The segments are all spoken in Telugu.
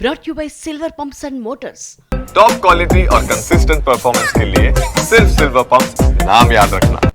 brought you by Silver Pumps and Motors. Top quality और कंसिस्टेंट परफॉर्मेंस के लिए सिर्फ सिल्वर पंप्स नाम याद रखना।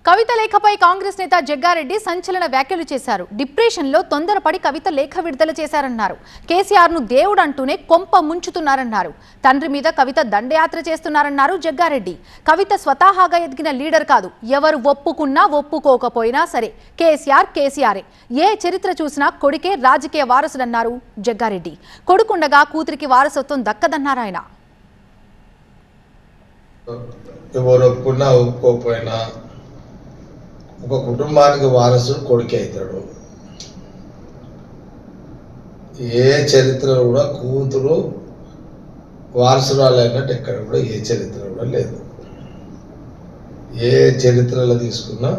కవిత లేఖపై కాంగ్రెస్ నేత జగ్గారెడ్డి సంచలన వ్యాఖ్యలు చేశారు. డిప్రెషన్లో తొందరపడి కవిత లేఖ విడుదల చేశారన్నారు. కేసీఆర్ను దేవుడు అంటూనే కొంప ముంచుతున్నారన్నారు. తండ్రి మీద కవిత దండయాత్ర చేస్తున్నారన్నారు జగ్గారెడ్డి. కవిత స్వతహాగా ఎదిగిన లీడర్ కాదు. ఎవరు ఒప్పుకున్నా ఒప్పుకోకపోయినా సరే కేసీఆరే. ఏ చరిత్ర చూసినా కొడుకే రాజకీయ వారసుడన్నారు జగ్గారెడ్డి. కొడుకుండగా కూతురికి వారసత్వం దక్కదన్నారు ఆయన. ఎవరు ఒప్పుకున్నా ఒప్పుకోకపోయినా ఒక కుటుంబానికి వారసుడు కొడుకే అవుతాడు. ఏ చరిత్రలో కూడా కూతురు వారసురాలు అన్నట్టు ఎక్కడ కూడా ఏ చరిత్ర కూడా లేదు. ఏ చరిత్రలో తీసుకున్నా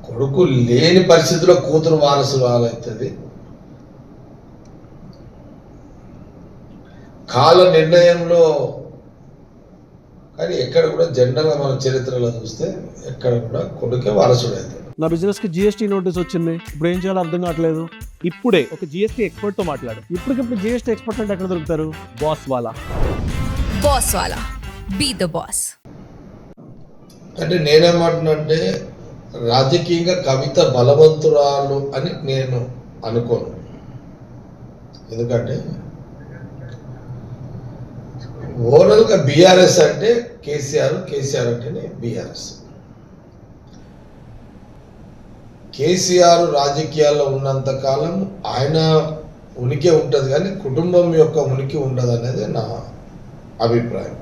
కొడుకు లేని పరిస్థితిలో కూతురు వారసురాలు అవుతుంది. కాల నిర్ణయంలో కానీ ఎక్కడ కూడా జనరల్గా మన చరిత్రలో చూస్తే ఎక్కడ కూడా కొడుకే వారసుడు అవుతాడు. నా బిజినెస్ కి జిఎస్టీ నోటీస్ వచ్చింది. ఇప్పుడు ఏం చేయాలో అర్థం కావట్లేదు. ఇప్పుడే ఒక జిఎస్టీ ఎక్స్పర్ట్ తో మాట్లాడు. ఇప్పటికిప్పుడు జిఎస్టీ ఎక్స్పర్ట్ అంటే ఎక్కడ దొరుకుతారు? బాస్ వాలా బీ ద బాస్. అంటే నేనేమంటున్నానంటే రాజకీయంగా కవిత బలవంతురాలు అని నేను అనుకోను. ఎందుకంటే ఓవరాల్గా బీఆర్ఎస్ అంటే కేసీఆర్ అంటేనే బీఆర్ఎస్. కేసీఆర్ రాజకీయాల్లో ఉన్నంత కాలం ఆయన ఉనికి ఉంటుంది, కానీ కుటుంబం యొక్క ఉనికి ఉండదు అనేది నా అభిప్రాయం.